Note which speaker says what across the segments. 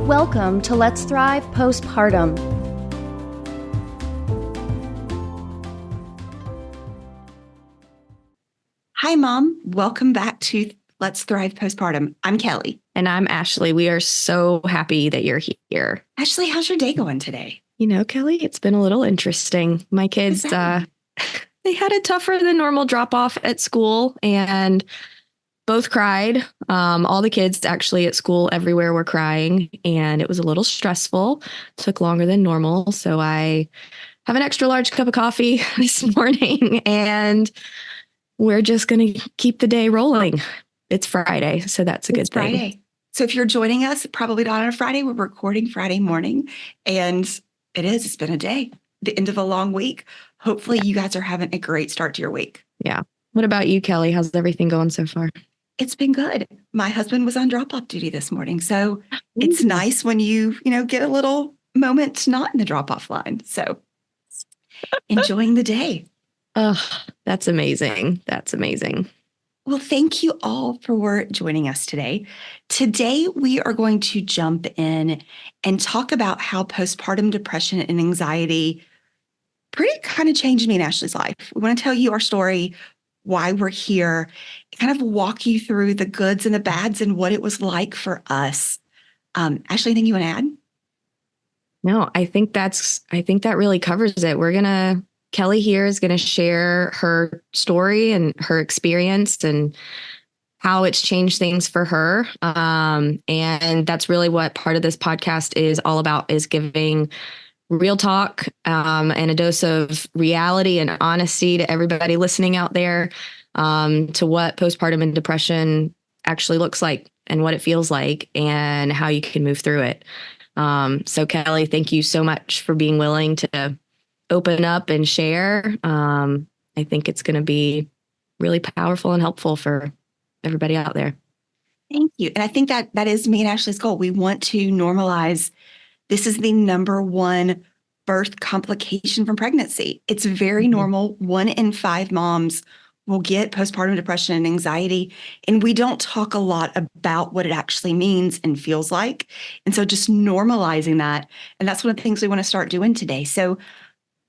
Speaker 1: Welcome to Let's Thrive Postpartum.
Speaker 2: Hi, Mom. Welcome back to Let's Thrive Postpartum. I'm Kelly.
Speaker 3: And I'm Ashley. We are so happy that you're here.
Speaker 2: Ashley, how's your day going today?
Speaker 3: You know, Kelly, it's been a little interesting. My kids, they had a tougher than normal drop off at school and both cried. All the kids actually at school everywhere were crying, and it was a little stressful. Took longer than normal. So I have an extra large cup of coffee this morning, and we're just going to keep the day rolling. It's Friday, so that's a good thing.
Speaker 2: Friday. So if you're joining us, probably not on a Friday, we're recording Friday morning, and it's been a day, the end of a long week. Hopefully you guys are having a great start to your week.
Speaker 3: Yeah. What about you, Kelly? How's everything going so far?
Speaker 2: It's been good. My husband was on drop-off duty this morning, so it's nice when you get a little moment not in the drop-off line. So enjoying the day.
Speaker 3: Oh, that's amazing. That's amazing.
Speaker 2: Well, thank you all for joining us today. Today, we are going to jump in and talk about how postpartum depression and anxiety pretty kind of changed me and Ashley's life. We want to tell you our story, why we're here, kind of walk you through the goods and the bads and what it was like for us. Ashley, anything you want to add?
Speaker 3: No, I think that really covers it. Kelly here is going to share her story and her experience and how it's changed things for her. And that's really what part of this podcast is all about, is giving real talk and a dose of reality and honesty to everybody listening out there, to what postpartum and depression actually looks like and what it feels like and how you can move through it. So Kelly, thank you so much for being willing to open up and share. I think it's going to be really powerful and helpful for everybody out there.
Speaker 2: Thank you. And I think that is me and Ashley's goal. We want to normalize. This is the number one birth complication from pregnancy. It's very normal. 1 in 5 moms will get postpartum depression and anxiety. And we don't talk a lot about what it actually means and feels like. And so just normalizing that. And that's one of the things we want to start doing today. So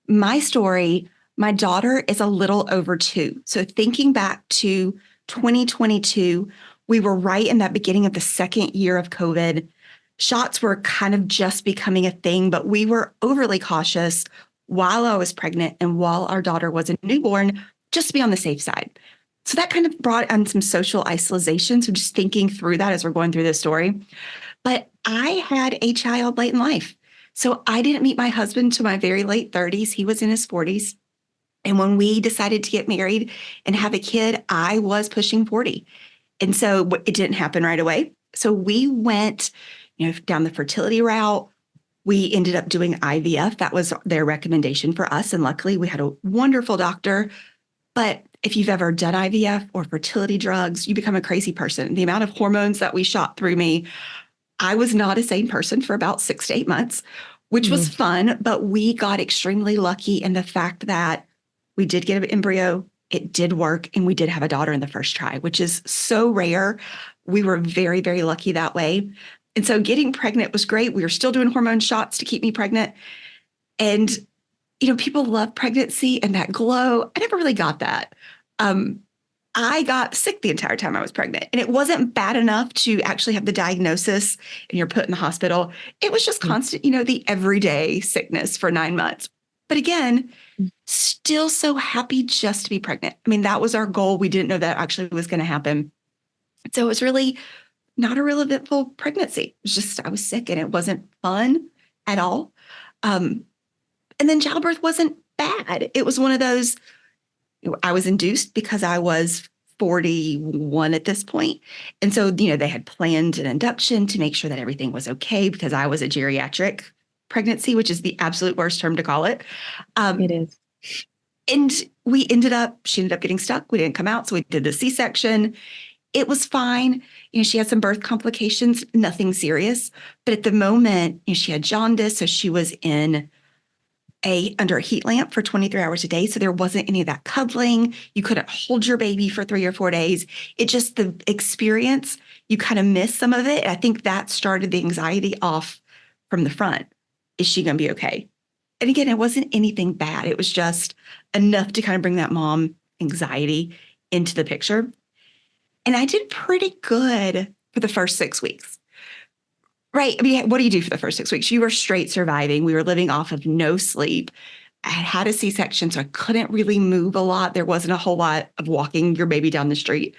Speaker 2: my story, my daughter is a little over 2. So thinking back to 2022, we were right in that beginning of the second year of COVID. Shots were kind of just becoming a thing, but we were overly cautious while I was pregnant and while our daughter was a newborn, just to be on the safe side. So that kind of brought on some social isolation. So just thinking through that as we're going through this story. But I had a child late in life. So I didn't meet my husband till my very late 30s. He was in his 40s. And when we decided to get married and have a kid, I was pushing 40. And so it didn't happen right away. So we went, down the fertility route. We ended up doing IVF. That was their recommendation for us. And luckily we had a wonderful doctor. But if you've ever done IVF or fertility drugs, you become a crazy person. The amount of hormones that we shot through me, I was not a sane person for about 6 to 8 months, which was fun, but we got extremely lucky in the fact that we did get an embryo, it did work, and we did have a daughter in the first try, which is so rare. We were very, very lucky that way. And so getting pregnant was great. We were still doing hormone shots to keep me pregnant. And, people love pregnancy and that glow. I never really got that. I got sick the entire time I was pregnant, and it wasn't bad enough to actually have the diagnosis and you're put in the hospital. It was just constant, the everyday sickness for 9 months. But again, still so happy just to be pregnant. I mean, that was our goal. We didn't know that actually was going to happen. So it was really not a real eventful pregnancy. It was just, I was sick and it wasn't fun at all. And then childbirth wasn't bad. It was one of those, I was induced because I was 41 at this point. And so, they had planned an induction to make sure that everything was okay because I was a geriatric pregnancy, which is the absolute worst term to call it.
Speaker 3: It is.
Speaker 2: And she ended up getting stuck. We didn't come out. So we did the C-section. It was fine. She had some birth complications, nothing serious. But at the moment, she had jaundice. So she was under a heat lamp for 23 hours a day. So there wasn't any of that cuddling. You couldn't hold your baby for 3 or 4 days. The experience, you kind of miss some of it. I think that started the anxiety off from the front. Is she going to be okay? And again, it wasn't anything bad. It was just enough to kind of bring that mom anxiety into the picture. And I did pretty good for the first 6 weeks. Right. I mean, what do you do for the first 6 weeks? You were straight surviving. We were living off of no sleep. I had a C-section, so I couldn't really move a lot. There wasn't a whole lot of walking your baby down the street.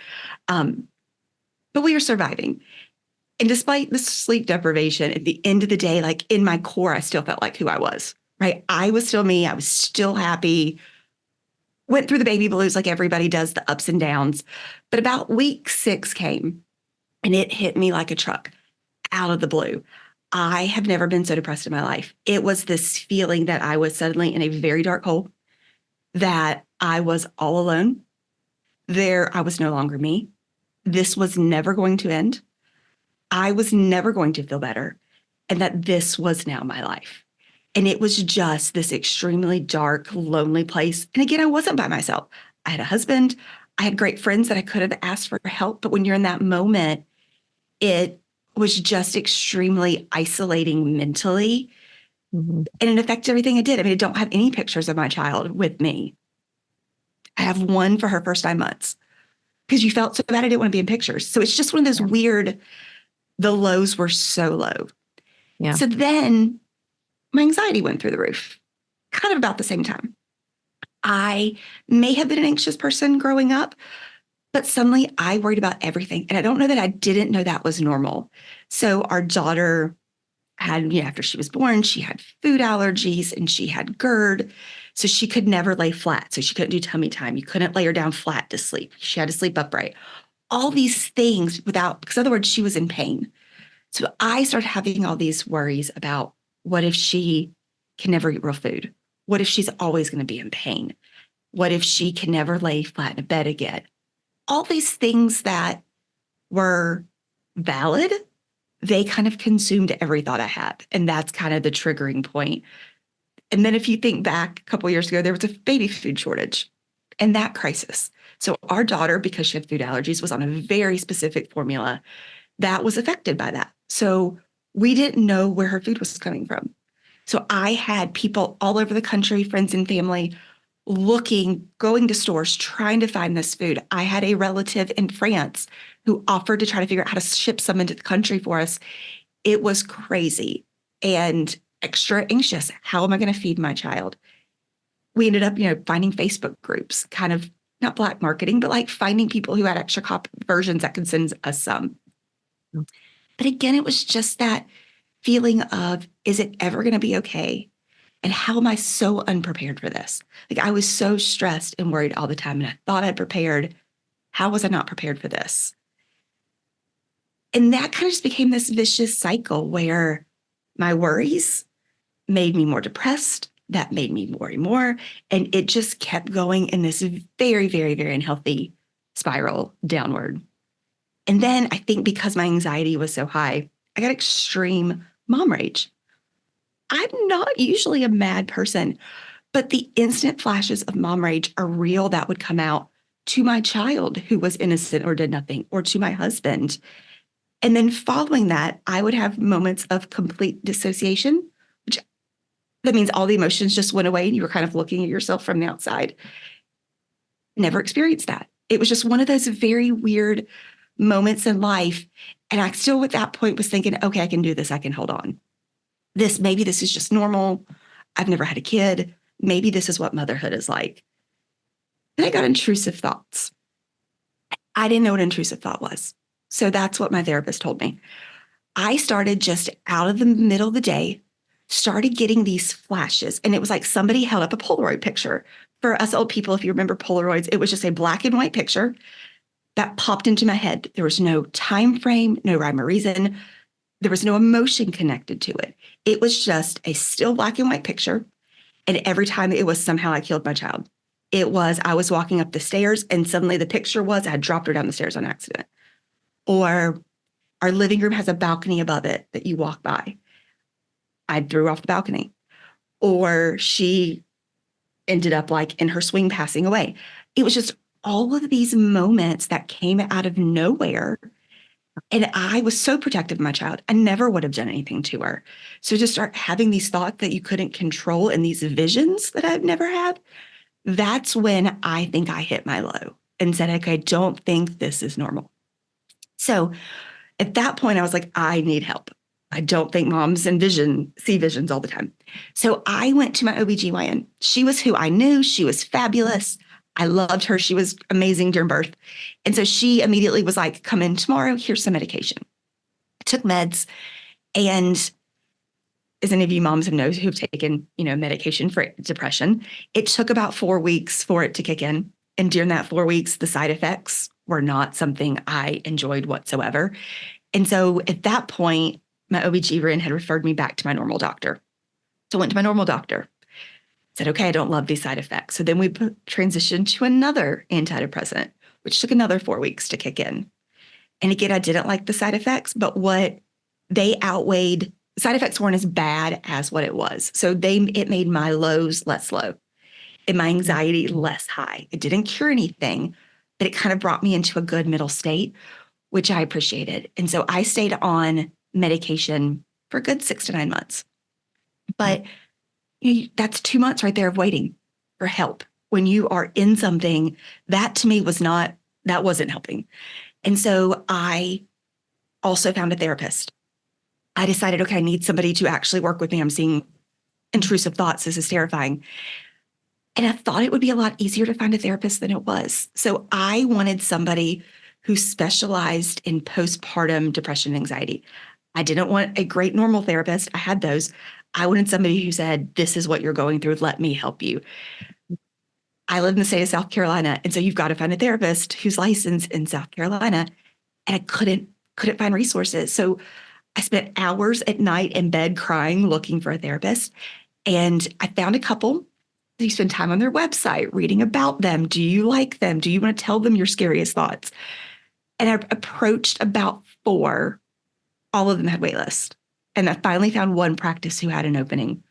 Speaker 2: But we were surviving. And despite the sleep deprivation, at the end of the day, like in my core, I still felt like who I was, right? I was still me. I was still happy. Went through the baby blues like everybody does, the ups and downs. But about week 6 came and it hit me like a truck out of the blue. I have never been so depressed in my life. It was this feeling that I was suddenly in a very dark hole, that I was all alone. I was no longer me. This was never going to end. I was never going to feel better, and that this was now my life. And it was just this extremely dark, lonely place. And again, I wasn't by myself. I had a husband. I had great friends that I could have asked for help. But when you're in that moment, it was just extremely isolating mentally. And it affected everything I did. I mean, I don't have any pictures of my child with me. I have one for her first 9 months because you felt so bad I didn't want to be in pictures. So it's just one of those weird, the lows were so low.
Speaker 3: Yeah.
Speaker 2: So then my anxiety went through the roof, kind of about the same time. I may have been an anxious person growing up, but suddenly I worried about everything. And I don't know that I didn't know that was normal. So our daughter had, after she was born, she had food allergies and she had GERD. So she could never lay flat. So she couldn't do tummy time. You couldn't lay her down flat to sleep. She had to sleep upright. All these things because in other words, she was in pain. So I started having all these worries about what if she can never eat real food? What if she's always going to be in pain? What if she can never lay flat in a bed again? All these things that were valid, they kind of consumed every thought I had. And that's kind of the triggering point. And then if you think back a couple of years ago, there was a baby food shortage and that crisis. So our daughter, because she had food allergies, was on a very specific formula that was affected by that. So we didn't know where her food was coming from. So I had people all over the country, friends and family, going to stores, trying to find this food. I had a relative in France who offered to try to figure out how to ship some into the country for us. It was crazy and extra anxious. How am I going to feed my child? We ended up, finding Facebook groups, kind of not black marketing, but like finding people who had extra versions that could send us some. But again, it was just that feeling of, is it ever going to be okay? And how am I so unprepared for this? Like I was so stressed and worried all the time and I thought I'd prepared. How was I not prepared for this? And that kind of just became this vicious cycle where my worries made me more depressed. That made me worry more. And it just kept going in this very, very, very unhealthy spiral downward. And then I think because my anxiety was so high, I got extreme mom rage. I'm not usually a mad person, but the instant flashes of mom rage are real that would come out to my child who was innocent or did nothing, or to my husband. And then following that, I would have moments of complete dissociation, which that means all the emotions just went away and you were kind of looking at yourself from the outside. Never experienced that. It was just one of those very weird moments in life. And I still at that point was thinking, okay, I can do this. I can hold on. Maybe this is just normal. I've never had a kid. Maybe this is what motherhood is like. And I got intrusive thoughts. I didn't know what intrusive thought was. So that's what my therapist told me. I started just out of the middle of the day, started getting these flashes. And it was like somebody held up a Polaroid picture. For us old people, if you remember Polaroids, it was just a black and white picture that popped into my head. There was no time frame, no rhyme or reason. There was no emotion connected to it. It was just a still black and white picture. And every time it was somehow I killed my child. I was walking up the stairs and suddenly the picture was I had dropped her down the stairs on accident. Or our living room has a balcony above it that you walk by. I threw her off the balcony. Or she ended up like in her swing passing away. It was just all of these moments that came out of nowhere And I was so protective of my child. I never would have done anything to her. So to start having these thoughts that you couldn't control and these visions that I've never had, that's when I think I hit my low and said, okay, I don't think this is normal. So at that point, I was like, I need help. I don't think moms see visions all the time. So I went to my OBGYN. She was who I knew. She was fabulous. I loved her. She was amazing during birth. And so she immediately was like, come in tomorrow. Here's some medication. I took meds. And as any of you moms have known who've taken, medication for depression, it took about 4 weeks for it to kick in. And during that 4 weeks, the side effects were not something I enjoyed whatsoever. And so at that point, my OB/GYN had referred me back to my normal doctor. So I went to my normal doctor, said, okay, I don't love these side effects. So then we transitioned to another antidepressant, which took another 4 weeks to kick in. And again, I didn't like the side effects, but what they outweighed, side effects weren't as bad as what it was. So it made my lows less low and my anxiety less high. It didn't cure anything, but it kind of brought me into a good middle state, which I appreciated. And so I stayed on medication for a good 6 to 9 months. But that's 2 months right there of waiting for help. When you are in something, that to me that wasn't helping. And so I also found a therapist. I decided, okay, I need somebody to actually work with me. I'm seeing intrusive thoughts. This is terrifying. And I thought it would be a lot easier to find a therapist than it was. So I wanted somebody who specialized in postpartum depression and anxiety. I didn't want a great normal therapist. I had those. I wanted somebody who said, this is what you're going through. Let me help you. I live in the state of South Carolina. And so you've got to find a therapist who's licensed in South Carolina. And I couldn't find resources. So I spent hours at night in bed crying, looking for a therapist. And I found a couple. You spend time on their website, reading about them. Do you like them? Do you want to tell them your scariest thoughts? And I approached about 4. All of them had wait lists. And I finally found one practice who had an opening.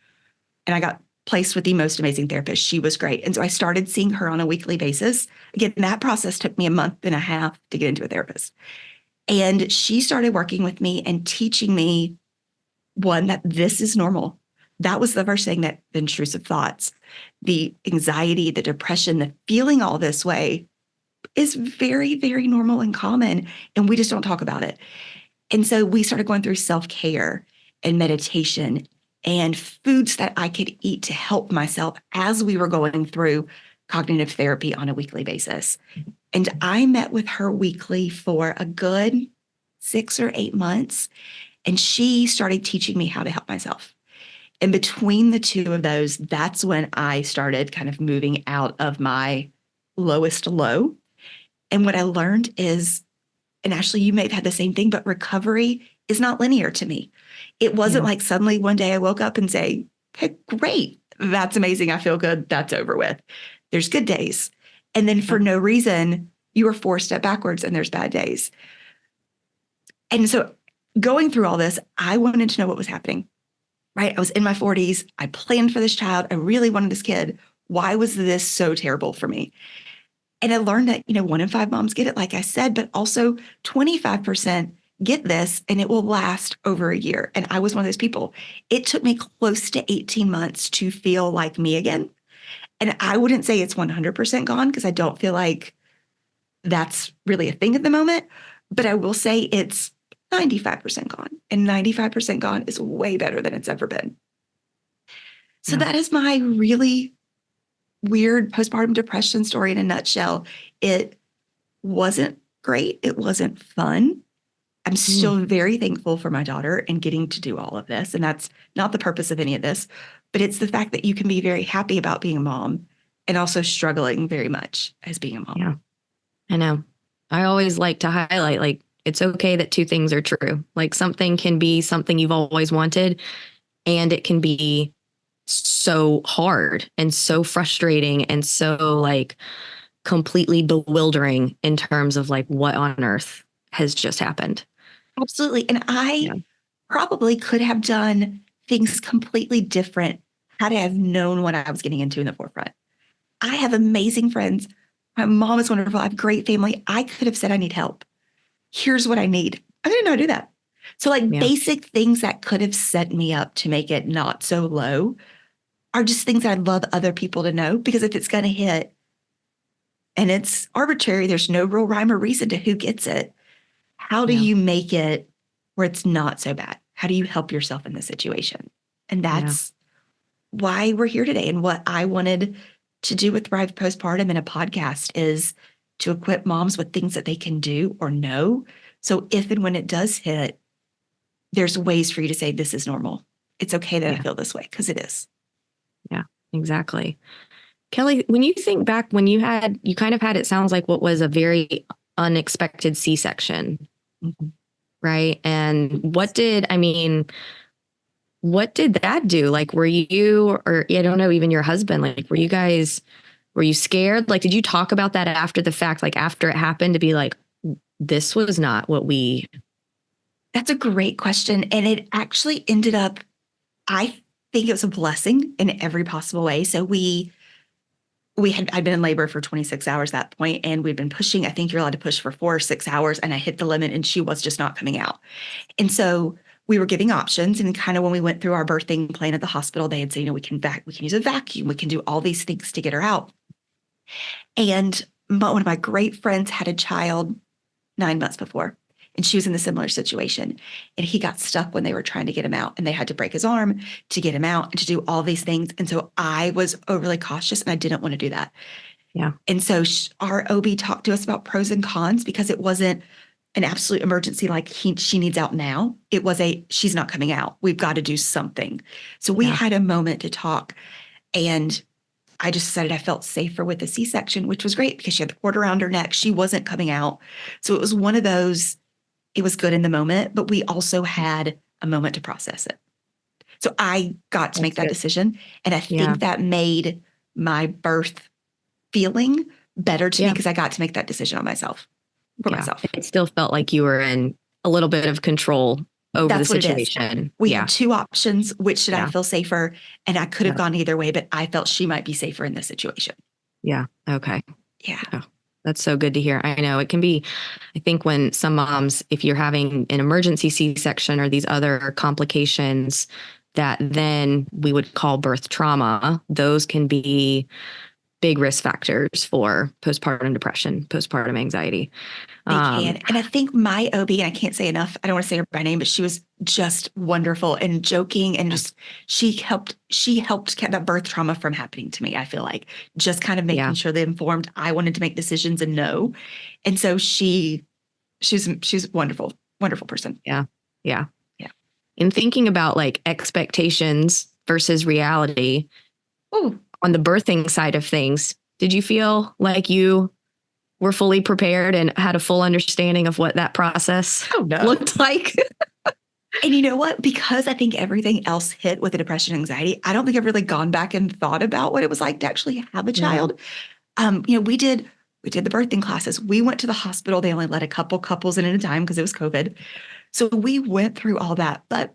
Speaker 2: And I got placed with the most amazing therapist. She was great. And so I started seeing her on a weekly basis. Again, that process took me a month and a half to get into a therapist. And she started working with me and teaching me, one, that this is normal. That was the first thing, that the intrusive thoughts, the anxiety, the depression, the feeling all this way is very, very normal and common. And we just don't talk about it. And so we started going through self-care and meditation and foods that I could eat to help myself as we were going through cognitive therapy on a weekly basis. And I met with her weekly for a good 6 or 8 months. And she started teaching me how to help myself. And between the two of those, that's when I started kind of moving out of my lowest low. And what I learned is, and Ashley, you may have had the same thing, but recovery is not linear to me. It wasn't like suddenly one day I woke up and say, hey, great, that's amazing. I feel good. That's over with. There's good days. And then for no reason, you are 4 steps backwards and there's bad days. And so going through all this, I wanted to know what was happening, right? I was in my 40s. I planned for this child. I really wanted this kid. Why was this so terrible for me? And I learned that, 1 in 5 moms get it, like I said, but also 25% get this and it will last over a year. And I was one of those people. It took me close to 18 months to feel like me again. And I wouldn't say it's 100% gone because I don't feel like that's really a thing at the moment. But I will say it's 95% gone. And 95% gone is way better than it's ever been. So that is my really weird postpartum depression story in a nutshell. It wasn't great. It wasn't fun. I'm still very thankful for my daughter and getting to do all of this. And that's not the purpose of any of this, but it's the fact that you can be very happy about being a mom and also struggling very much as being a mom.
Speaker 3: Yeah, I know. I always like to highlight, like, it's okay that 2 things are true. Like, something can be something you've always wanted, and it can be so hard and so frustrating and so like completely bewildering in terms of like what on earth has just happened.
Speaker 2: Absolutely. And I probably could have done things completely different had I have known what I was getting into in the forefront. I have amazing friends. My mom is wonderful. I have a great family. I could have said, I need help. Here's what I need. I didn't know how to do that. So like
Speaker 3: Yeah.
Speaker 2: basic things that could have set me up to make it not so low are just things I'd love other people to know, because if it's going to hit and it's arbitrary, there's no real rhyme or reason to who gets it. How do
Speaker 3: Yeah.
Speaker 2: you make it where it's not so bad? How do you help yourself in this situation? And that's why we're here today. And what I wanted to do with Thrive Postpartum in a podcast is to equip moms with things that they can do or know. So if and when it does hit, there's ways for you to say, this is normal. It's okay that I feel this way, because it is.
Speaker 3: Yeah, exactly. Kelly, when you think back, when you kind of had, it sounds like what was a very unexpected C-section, right? And what did that do? Like, were you, or I don't know, even your husband, like, were you scared? Like, did you talk about that after the fact, like after it happened, to be like, this was not what we...
Speaker 2: That's a great question. And it actually ended up, I think it was a blessing in every possible way. So I'd been in labor for 26 hours at that point, and we'd been pushing. I think you're allowed to push for 4 or 6 hours, and I hit the limit, and she was just not coming out. And so we were giving options, and kind of when we went through our birthing plan at the hospital, they had said, we can use a vacuum, we can do all these things to get her out. And one of my great friends had a child 9 months before, and she was in a similar situation, and he got stuck when they were trying to get him out, and they had to break his arm to get him out and to do all these things. And so I was overly cautious, and I didn't want to do that.
Speaker 3: Yeah.
Speaker 2: And so our OB talked to us about pros and cons, because it wasn't an absolute emergency like she needs out now. It was she's not coming out. We've got to do something. So we had a moment to talk, and I just decided I felt safer with the C-section, which was great because she had the cord around her neck. She wasn't coming out. So it was one of those, it was good in the moment, but we also had a moment to process it. So I got to make that decision. And I think that made my birth feeling better to me, because I got to make that decision on myself, for myself.
Speaker 3: It still felt like you were in a little bit of control over the situation.
Speaker 2: We had 2 options. Which did I feel safer? And I could have gone either way, but I felt she might be safer in this situation.
Speaker 3: Yeah. Okay.
Speaker 2: Yeah.
Speaker 3: Oh, that's so good to hear. I know it can be, I think when some moms, if you're having an emergency C-section or these other complications that then we would call birth trauma, those can be big risk factors for postpartum depression, postpartum anxiety.
Speaker 2: They can. And I think my OB, and I can't say enough, I don't want to say her by name, but she was just wonderful and joking, and just, she helped keep that birth trauma from happening to me. I feel like just kind of making sure that informed I wanted to make decisions and know. And so she's a wonderful, wonderful person.
Speaker 3: Yeah. Yeah. Yeah. In thinking about like expectations versus reality, on the birthing side of things, did you feel like you were fully prepared and had a full understanding of what that process looked like?
Speaker 2: And you know what? Because I think everything else hit with the depression and anxiety, I don't think I've really gone back and thought about what it was like to actually have a child. We did the birthing classes. We went to the hospital. They only let a couple couples in at a time because it was COVID. So we went through all that. But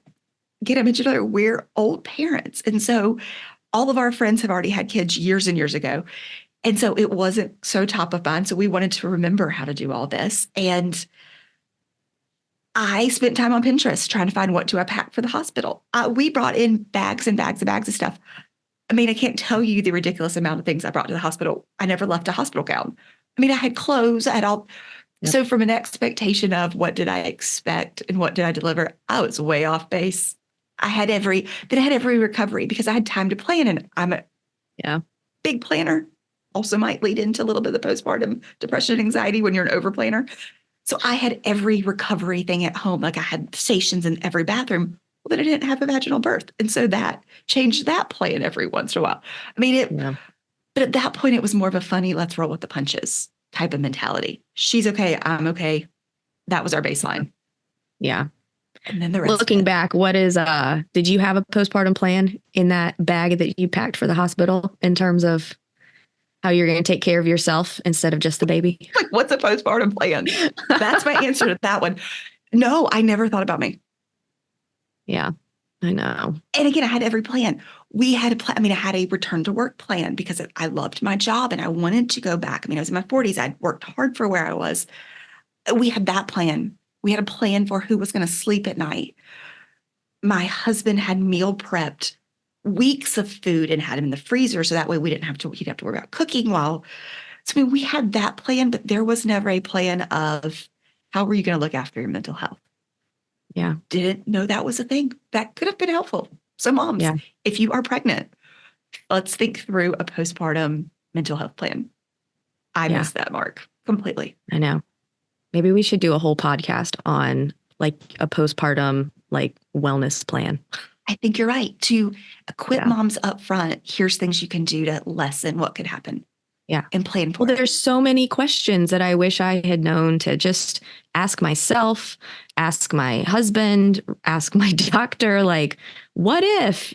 Speaker 2: again, I mentioned earlier, we're old parents. And so all of our friends have already had kids years and years ago. And so it wasn't so top of mind. So we wanted to remember how to do all this. And I spent time on Pinterest trying to find what do I pack for the hospital. We brought in bags and bags and bags of stuff. I mean, I can't tell you the ridiculous amount of things I brought to the hospital. I never left a hospital gown. I mean, I had clothes, I had all. Yep. So from an expectation of what did I expect and what did I deliver, I was way off base. I had every recovery because I had time to plan, and I'm a big planner. Also might lead into a little bit of the postpartum depression and anxiety when you're an over planner. So I had every recovery thing at home. Like I had stations in every bathroom. Well, then I didn't have a vaginal birth. And so that changed that plan every once in a while. I mean, but at that point it was more of a funny, let's roll with the punches type of mentality. She's okay. I'm okay. That was our baseline.
Speaker 3: Yeah.
Speaker 2: And then the rest.
Speaker 3: Looking back, did you have a postpartum plan in that bag that you packed for the hospital in terms of how you're going to take care of yourself instead of just the baby?
Speaker 2: Like, what's a postpartum plan? That's my answer to that one. No, I never thought about me.
Speaker 3: Yeah, I know.
Speaker 2: And again, I had every plan. We had a plan. I mean, I had a return to work plan because I loved my job and I wanted to go back. I mean, I was in my 40s. I'd worked hard for where I was. We had that plan We had a plan for who was going to sleep at night. My husband had meal prepped weeks of food and had him in the freezer. So that way he'd have to worry about cooking so I mean, we had that plan, but there was never a plan of how were you going to look after your mental health?
Speaker 3: Yeah.
Speaker 2: Didn't know that was a thing. That could have been helpful. So moms, if you are pregnant, let's think through a postpartum mental health plan. I missed that mark completely.
Speaker 3: I know. Maybe we should do a whole podcast on like a postpartum like wellness plan.
Speaker 2: I think you're right. To equip moms up front, here's things you can do to lessen what could happen.
Speaker 3: Yeah.
Speaker 2: And plan for
Speaker 3: it. There's so many questions that I wish I had known to just ask myself, ask my husband, ask my doctor, like, what if,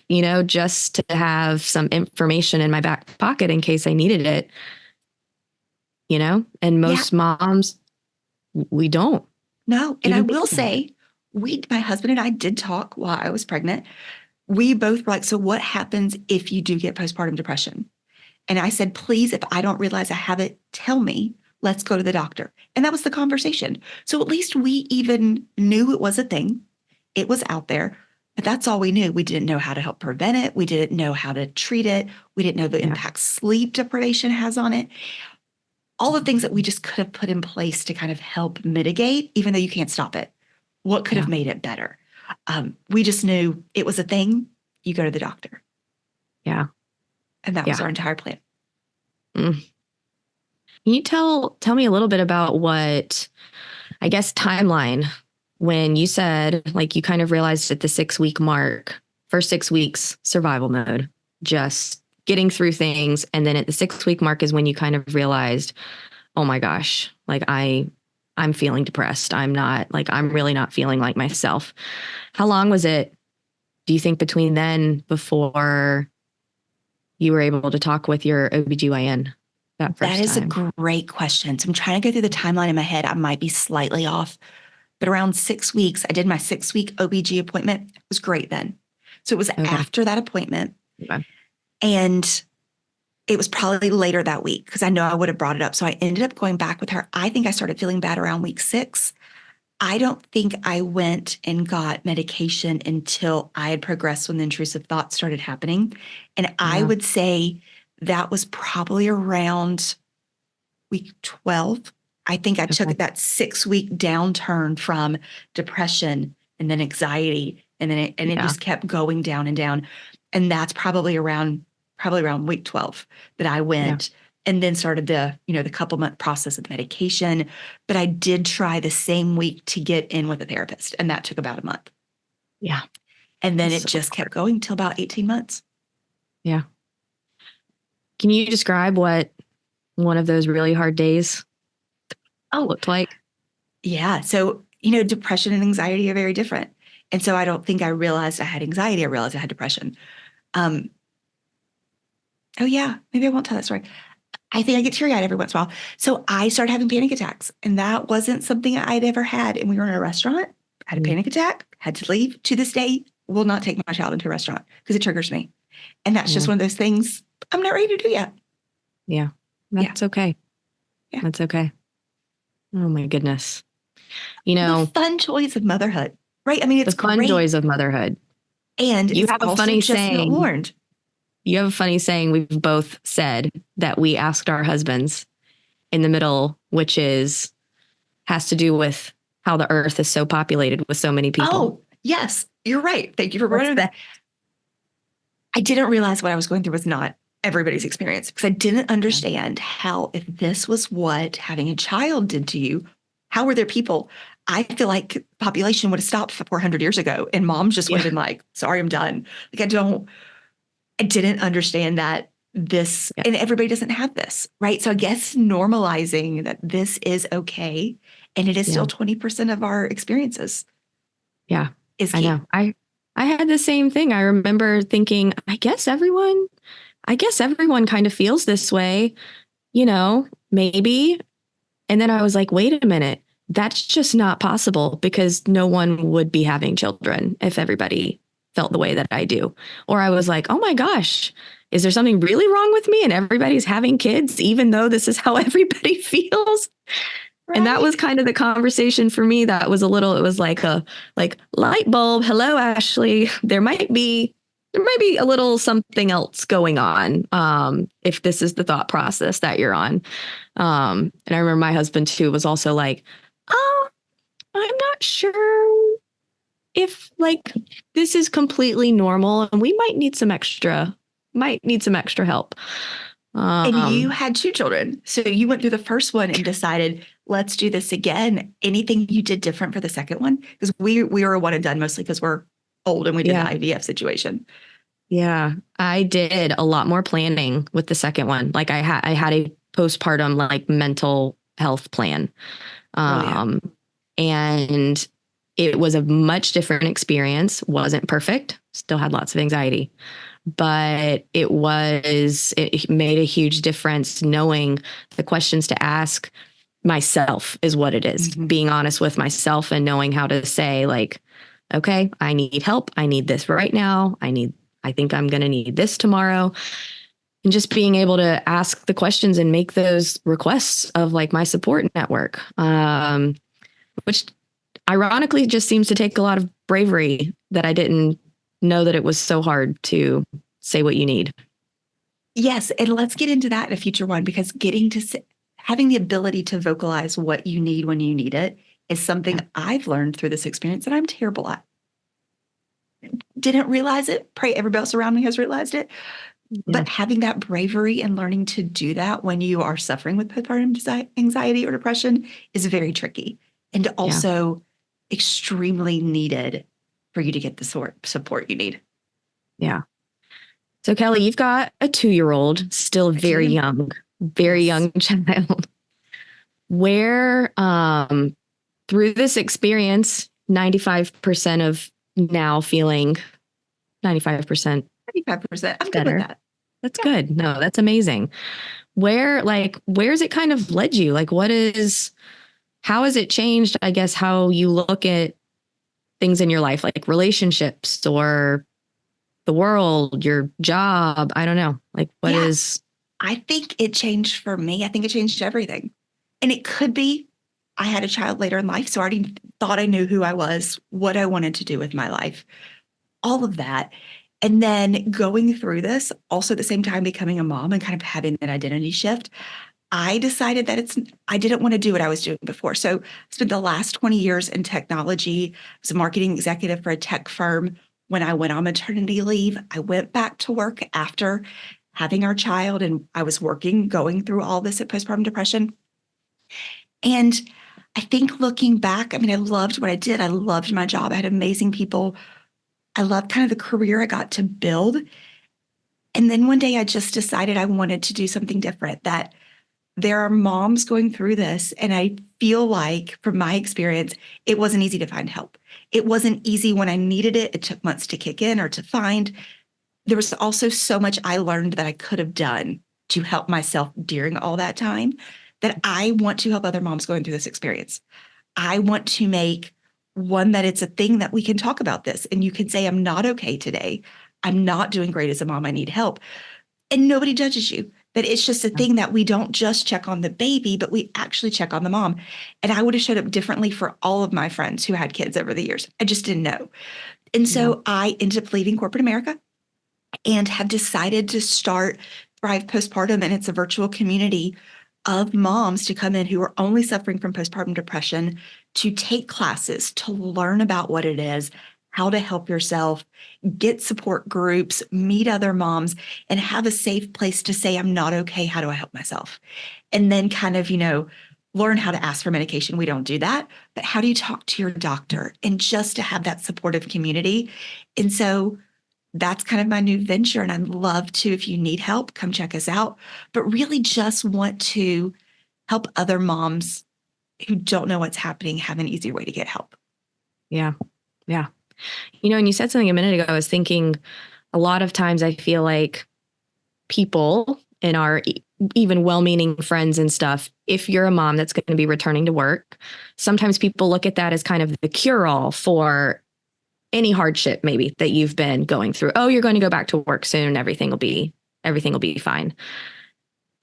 Speaker 3: just to have some information in my back pocket in case I needed it, and most moms, we don't.
Speaker 2: No. And I will say, my husband and I did talk while I was pregnant. We both were like, so what happens if you do get postpartum depression? And I said, please, if I don't realize I have it, tell me, let's go to the doctor. And that was the conversation. So at least we even knew it was a thing. It was out there, but that's all we knew. We didn't know how to help prevent it. We didn't know how to treat it. We didn't know the impact sleep deprivation has on it. All the things that we just could have put in place to kind of help mitigate, even though you can't stop it. What could have made it better? We just knew it was a thing. You go to the doctor.
Speaker 3: Yeah.
Speaker 2: And that was our entire plan.
Speaker 3: Can you tell me a little bit about what, I guess, timeline when you said like you kind of realized at the 6-week mark, first 6 weeks, survival mode, just getting through things. And then at the 6-week mark is when you kind of realized, oh my gosh, like I'm feeling depressed. I'm really not feeling like myself. How long was it, do you think, between then before you were able to talk with your OBGYN that first time?
Speaker 2: That is a great question. So I'm trying to go through the timeline in my head. I might be slightly off, but around 6 weeks, I did my 6-week OBG appointment. It was great then. So it was after that appointment.
Speaker 3: Okay.
Speaker 2: And it was probably later that week because I know I would have brought it up. So I ended up going back with her. I think I started feeling bad around week 6. I don't think I went and got medication until I had progressed when the intrusive thoughts started happening. And I would say that was probably around week 12. I think I took that 6-week downturn from depression and then anxiety. And then it just kept going down and down. And that's probably around week 12 that I went and then started the couple month process of medication. But I did try the same week to get in with a therapist, and that took about a month.
Speaker 3: Yeah.
Speaker 2: And then it just kept going till about 18 months.
Speaker 3: Yeah. Can you describe what one of those really hard days looked like?
Speaker 2: Yeah. So, depression and anxiety are very different. And so I don't think I realized I had anxiety. I realized I had depression. Maybe I won't tell that story. I think I get teary-eyed every once in a while. So I started having panic attacks, and that wasn't something I'd ever had. And we were in a restaurant, had a panic attack, had to leave. To this day, will not take my child into a restaurant because it triggers me. And that's just one of those things I'm not ready to do yet.
Speaker 3: Yeah. That's okay. Yeah. That's okay. Oh my goodness.
Speaker 2: The fun joys of motherhood, right? I mean, it's
Speaker 3: the fun joys of motherhood.
Speaker 2: And
Speaker 3: you have a funny
Speaker 2: saying. Warned.
Speaker 3: You have a funny saying we've both said that we asked our husbands in the middle, which has to do with how the earth is so populated with so many people.
Speaker 2: Oh, yes, you're right. Thank you for bringing that. I didn't realize what I was going through was not everybody's experience because I didn't understand how, if this was what having a child did to you, how were there people? I feel like population would have stopped 400 years ago and moms just would have been like, sorry, I'm done. Like, I didn't understand that and everybody doesn't have this, right? So I guess normalizing that this is okay. And it is still 20% of our experiences.
Speaker 3: Yeah.
Speaker 2: Is key.
Speaker 3: I know. I had the same thing. I remember thinking, I guess everyone kind of feels this way, maybe. And then I was like, wait a minute, that's just not possible because no one would be having children if everybody felt the way that I do. Or I was like, oh my gosh, is there something really wrong with me? And everybody's having kids, even though this is how everybody feels. And that was kind of the conversation for me. That was it was like a light bulb. Hello, Ashley. There might be a little something else going on. If this is the thought process that you're on. And I remember my husband too was also like, oh, I'm not sure if this is completely normal and we might need some extra help.
Speaker 2: And you had 2 children. So you went through the first one and decided, let's do this again. Anything you did different for the second one? Because we were a one and done mostly because we're old and we did the IVF situation.
Speaker 3: Yeah, I did a lot more planning with the second one. I had a postpartum mental health plan. And it was a much different experience. Wasn't perfect. Still had lots of anxiety. But it made a huge difference knowing the questions to ask myself is what it is. Mm-hmm. Being honest with myself and knowing how to say okay, I need help. I need this right now. I think I'm going to need this tomorrow. And just being able to ask the questions and make those requests of my support network, which ironically just seems to take a lot of bravery that I didn't know that it was so hard to say what you need.
Speaker 2: Yes. And let's get into that in a future one, because having the ability to vocalize what you need when you need it is something I've learned through this experience that I'm terrible at. Didn't realize it. Pray everybody else around me has realized it. Yeah. But having that bravery and learning to do that when you are suffering with postpartum anxiety or depression is very tricky, and also extremely needed for you to get the support you need.
Speaker 3: Yeah. So Kelly, you've got a 2-year-old, still very young child. Where, through this experience, 95% of now feeling 95%.
Speaker 2: 95%. I'm good with that.
Speaker 3: That's good. No, that's amazing. Where's it kind of led you? How has it changed, I guess, how you look at things in your life, like relationships or the world, your job? I don't know.
Speaker 2: I think it changed for me. I think it changed everything. And it could be I had a child later in life, so I already thought I knew who I was, what I wanted to do with my life, all of that. And then going through this, also at the same time becoming a mom and kind of having an identity shift, I decided that I didn't want to do what I was doing before. So I spent the last 20 years in technology. I was a marketing executive for a tech firm. When I went on maternity leave, I went back to work after having our child, and I was going through all this at postpartum depression. And I think looking back, I loved what I did. I loved my job. I had amazing people. I loved kind of the career I got to build. And then one day I just decided I wanted to do something different, that there are moms going through this. And I feel like from my experience, it wasn't easy to find help. It wasn't easy when I needed it. It took months to kick in or to find. There was also so much I learned that I could have done to help myself during all that time, that I want to help other moms going through this experience. I want to make one that it's a thing that we can talk about this and you can say, I'm not okay today. I'm not doing great as a mom. I need help. And nobody judges you. That it's just a thing that we don't just check on the baby, but we actually check on the mom. And I would have showed up differently for all of my friends who had kids over the years. I just didn't know. And so I ended up leaving corporate America and have decided to start Thrive Postpartum. And it's a virtual community of moms to come in who are only suffering from postpartum depression, to take classes, to learn about what it is, how to help yourself, get support groups, meet other moms, and have a safe place to say, I'm not okay. How do I help myself? And then kind of, learn how to ask for medication. We don't do that, but how do you talk to your doctor? And just to have that supportive community. And so that's kind of my new venture. And I'd love to, if you need help, come check us out, but really just want to help other moms who don't know what's happening have an easier way to get help.
Speaker 3: Yeah. Yeah. And you said something a minute ago, I was thinking a lot of times I feel like people in our even well-meaning friends and stuff, if you're a mom that's going to be returning to work, sometimes people look at that as kind of the cure-all for any hardship maybe that you've been going through. Oh, you're going to go back to work soon. Everything will be fine.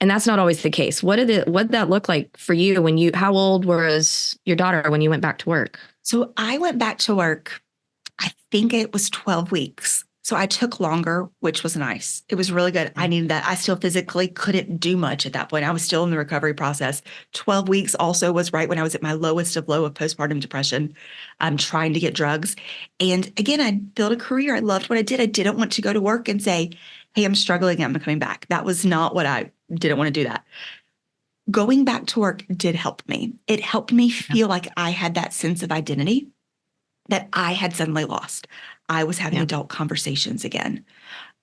Speaker 3: And that's not always the case. What did that look like for you how old was your daughter when you went back to work?
Speaker 2: So I went back to work, I think it was 12 weeks. So I took longer, which was nice. It was really good. I needed that. I still physically couldn't do much at that point. I was still in the recovery process. 12 weeks also was right when I was at my lowest of low of postpartum depression. I'm trying to get drugs. And again, I built a career. I loved what I did. I didn't want to go to work and say, hey, I'm struggling. I'm coming back. That was not what I didn't want to do that. Going back to work did help me. It helped me feel like I had that sense of identity that I had suddenly lost. I was having adult conversations again.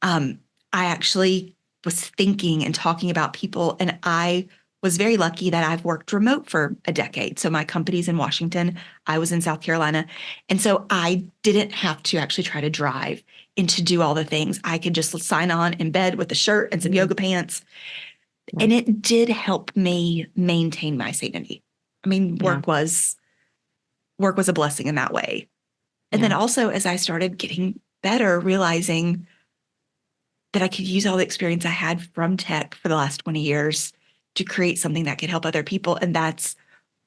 Speaker 2: I actually was thinking and talking about people, and I was very lucky that I've worked remote for a decade. So my company's in Washington, I was in South Carolina. And so I didn't have to actually try to drive and to do all the things. I could just sign on in bed with a shirt and some yoga pants. And it did help me maintain my sanity. I mean, work was a blessing in that way. And then also, as I started getting better, realizing that I could use all the experience I had from tech for the last 20 years to create something that could help other people. And that's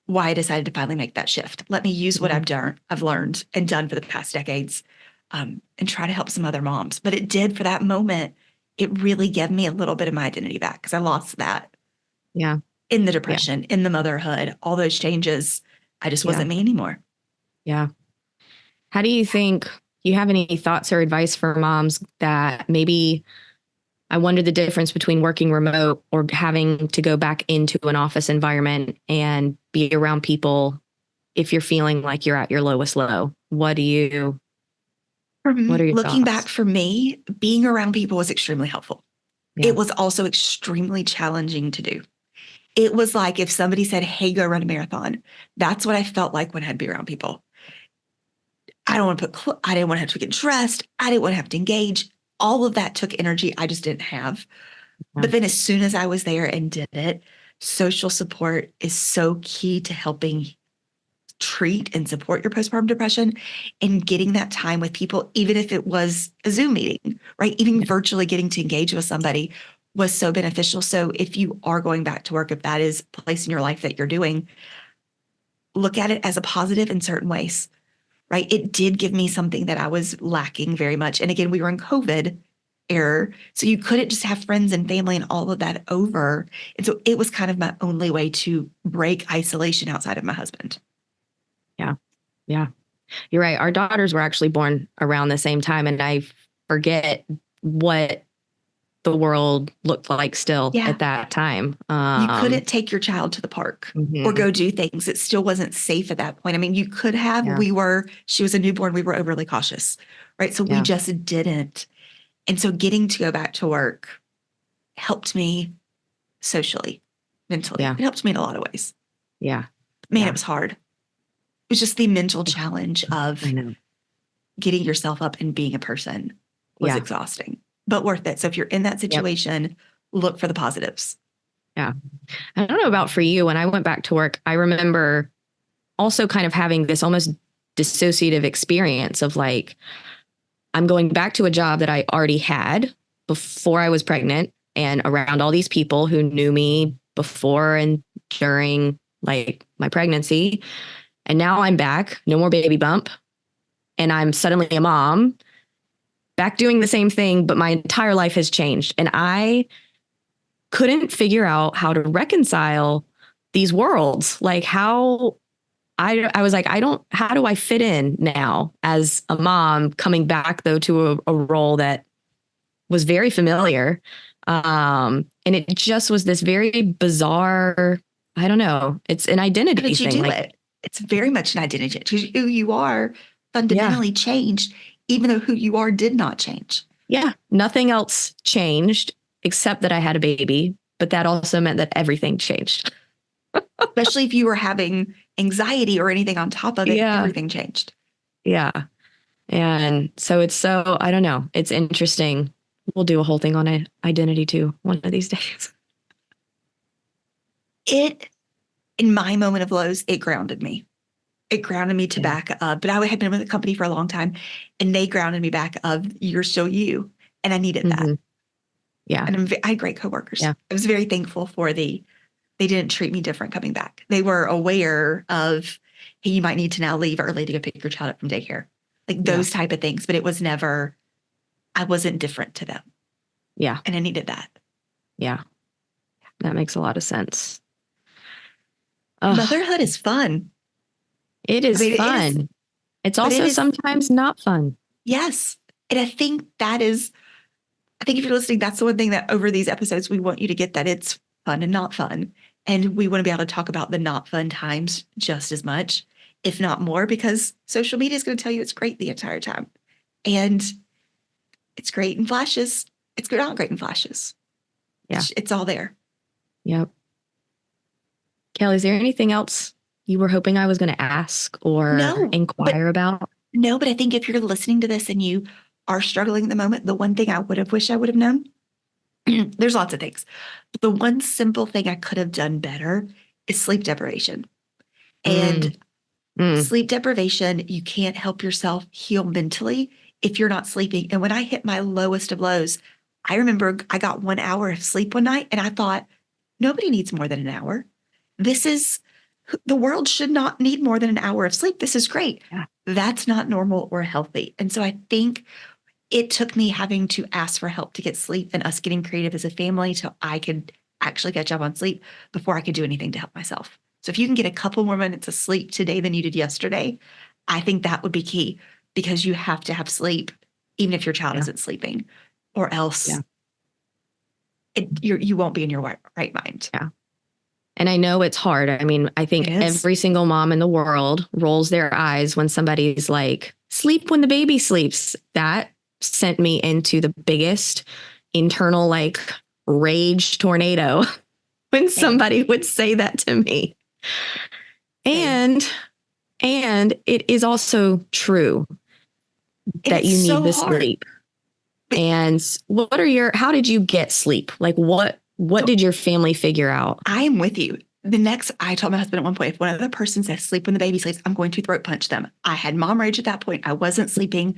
Speaker 2: why I decided to finally make that shift. Let me use what I've learned and done for the past decades, and try to help some other moms. But it did, for that moment, it really gave me a little bit of my identity back, because I lost that.
Speaker 3: Yeah.
Speaker 2: In the depression, in the motherhood, all those changes. I just wasn't me anymore.
Speaker 3: Yeah. How do you have any thoughts or advice for moms that maybe, I wonder the difference between working remote or having to go back into an office environment and be around people if you're feeling like you're at your lowest low? What are your
Speaker 2: Looking
Speaker 3: thoughts?
Speaker 2: back, for me, being around people was extremely helpful.
Speaker 3: Yeah.
Speaker 2: It was also extremely challenging to do. It was like if somebody said, hey, go run a marathon. That's what I felt like when I'd be around people. I didn't want to have to get dressed. I didn't want to have to engage. All of that took energy I just didn't have.
Speaker 3: Yeah.
Speaker 2: But then as soon as I was there and did it, social support is so key to helping treat and support your postpartum depression, and getting that time with people, even if it was a Zoom meeting, right? Even virtually getting to engage with somebody was so beneficial. So if you are going back to work, if that is a place in your life that you're doing, look at it as a positive in certain ways. Right? It did give me something that I was lacking very much. And again, we were in COVID era, so you couldn't just have friends and family and all of that over. And so it was kind of my only way to break isolation outside of my husband.
Speaker 3: Yeah. Yeah. You're right. Our daughters were actually born around the same time, and I forget what the world looked like still at that time.
Speaker 2: You couldn't take your child to the park or go do things. It still wasn't safe at that point. I mean, you could have, she was a newborn. We were overly cautious, right? So we just didn't. And so getting to go back to work helped me socially, mentally. It helped me in a lot of ways.
Speaker 3: Yeah.
Speaker 2: Man, it was hard. It was just the mental challenge of getting yourself up and being a person was exhausting, but worth it. So if you're in that situation, look for the positives.
Speaker 3: Yeah. I don't know about for you. When I went back to work, I remember also kind of having this almost dissociative experience of like, I'm going back to a job that I already had before I was pregnant and around all these people who knew me before and during like my pregnancy. And now I'm back, no more baby bump. And I'm suddenly a mom back doing the same thing, but my entire life has changed. And I couldn't figure out how to reconcile these worlds. Like how I was like, how do I fit in now as a mom coming back though to a role that was very familiar. And it just was this very bizarre, I don't know. It's an identity
Speaker 2: How did you
Speaker 3: thing.
Speaker 2: do it? It's very much an identity because who you are fundamentally changed, even though who you are did not change.
Speaker 3: Yeah. Nothing else changed except that I had a baby, but that also meant that everything changed.
Speaker 2: Especially if you were having anxiety or anything on top of it, everything changed.
Speaker 3: Yeah. And so I don't know. It's interesting. We'll do a whole thing on identity too one of these days.
Speaker 2: In my moment of lows, it grounded me. It grounded me to back up. But I had been with the company for a long time, and they grounded me back of, you're still you. And I needed that.
Speaker 3: Yeah.
Speaker 2: And I had great coworkers.
Speaker 3: Yeah.
Speaker 2: I was very thankful they didn't treat me different coming back. They were aware of, hey, you might need to now leave early to go pick your child up from daycare. Like those type of things. But it was never, I wasn't different to them.
Speaker 3: Yeah.
Speaker 2: And I needed that.
Speaker 3: Yeah. That makes a lot of sense.
Speaker 2: Motherhood is fun.
Speaker 3: It is fun. It's also sometimes not fun.
Speaker 2: Yes. And I think if you're listening, that's the one thing that over these episodes, we want you to get that it's fun and not fun. And we want to be able to talk about the not fun times just as much, if not more, because social media is going to tell you it's great the entire time. And it's great in flashes. It's not great in flashes.
Speaker 3: Yeah.
Speaker 2: It's all there.
Speaker 3: Yep. Kelly, is there anything else you were hoping I was going to ask or inquire about?
Speaker 2: No, but I think if you're listening to this and you are struggling at the moment, the one thing I would have wished I would have known, there's lots of things, but the one simple thing I could have done better is sleep deprivation. And sleep deprivation, you can't help yourself heal mentally if you're not sleeping. And when I hit my lowest of lows, I remember I got 1 hour of sleep one night and I thought, nobody needs more than an hour. The world should not need more than an hour of sleep. This is great.
Speaker 3: Yeah.
Speaker 2: That's not normal or healthy. And so I think it took me having to ask for help to get sleep and us getting creative as a family till I could actually catch up on sleep before I could do anything to help myself. So if you can get a couple more minutes of sleep today than you did yesterday, I think that would be key, because you have to have sleep even if your child isn't sleeping, or else you won't be in your right mind.
Speaker 3: Yeah. And I know it's hard. I mean, I think every single mom in the world rolls their eyes when somebody's like, sleep when the baby sleeps. That sent me into the biggest internal rage tornado when somebody would say that to me. And it is also true that you need the sleep. And how did you get sleep? What did your family figure out?
Speaker 2: I am with you. I told my husband at one point, if one other person says sleep when the baby sleeps, I'm going to throat punch them. I had mom rage at that point. I wasn't sleeping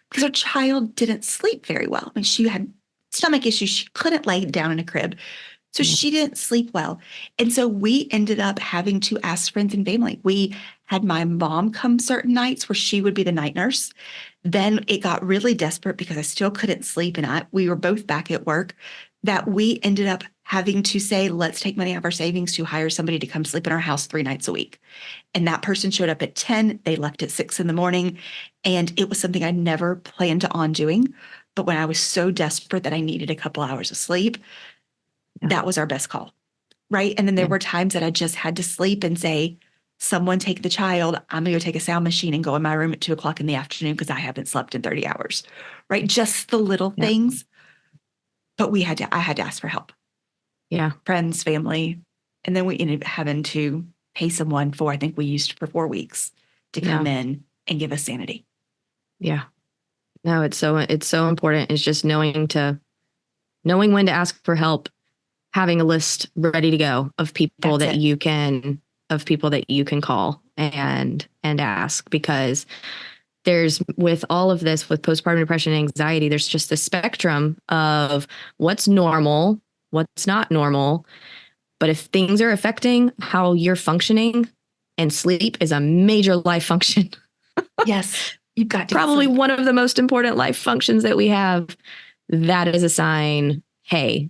Speaker 2: because our child didn't sleep very well. I mean, she had stomach issues. She couldn't lay down in a crib. So she didn't sleep well. And so we ended up having to ask friends and family. We had my mom come certain nights where she would be the night nurse. Then it got really desperate because I still couldn't sleep and we were both back at work, that we ended up having to say, let's take money out of our savings to hire somebody to come sleep in our house 3 nights a week. And that person showed up at 10. They left at 6 in the morning. And it was something I never planned on doing. But when I was so desperate that I needed a couple hours of sleep, that was our best call, right? And then there were times that I just had to sleep and say, someone take the child. I'm going to go take a sound machine and go in my room at 2:00 in the afternoon because I haven't slept in 30 hours, right? Just the little things. But I had to ask for help.
Speaker 3: Yeah.
Speaker 2: Friends, family. And then we ended up having to pay someone I think we used for 4 weeks to come in and give us sanity. Yeah.
Speaker 3: No, it's so important. It's just knowing when to ask for help, having a list ready to go of people that you can call and ask, because with all of this, with postpartum depression and anxiety, there's just a spectrum of what's normal, what's not normal. But if things are affecting how you're functioning, and sleep is a major life function.
Speaker 2: Yes. You've got to
Speaker 3: probably one of the most important life functions that we have. That is a sign, hey,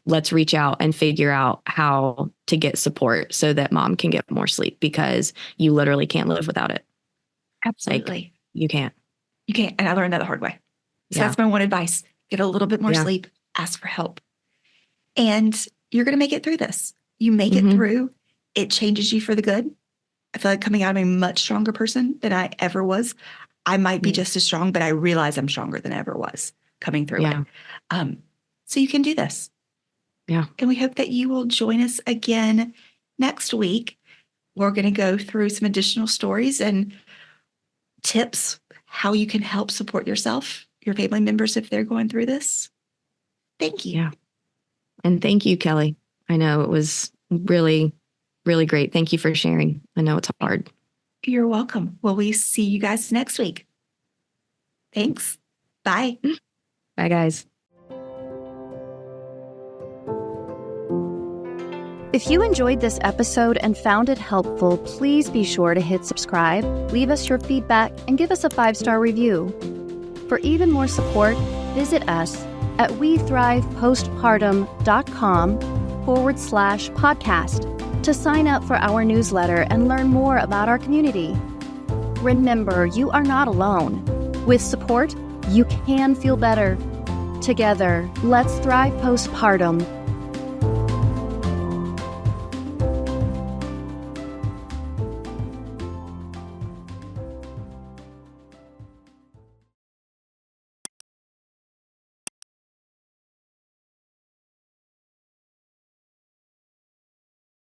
Speaker 3: let's reach out and figure out how to get support so that mom can get more sleep, because you literally can't live without it.
Speaker 2: Absolutely.
Speaker 3: You can't.
Speaker 2: You can't. And I learned that the hard way. So that's my one advice. Get a little bit more sleep, ask for help. And you're going to make it through this. You make it through. It changes you for the good. I feel like coming out, I'm a much stronger person than I ever was. I might be just as strong, but I realize I'm stronger than I ever was coming through it. So you can do this. Yeah. And we hope that you will join us again next week. We're going to go through some additional stories and tips, how you can help support yourself, your family members, if they're going through this. Thank you.
Speaker 3: Yeah. And thank you, Kelly. I know it was really, really great. Thank you for sharing. I know it's hard.
Speaker 2: You're welcome. Well, we see you guys next week. Thanks. Bye.
Speaker 3: Bye, guys.
Speaker 1: If you enjoyed this episode and found it helpful, please be sure to hit subscribe, leave us your feedback, and give us a 5-star review. For even more support, visit us at wethrivepostpartum.com/podcast to sign up for our newsletter and learn more about our community. Remember, you are not alone. With support, you can feel better. Together, let's thrive postpartum.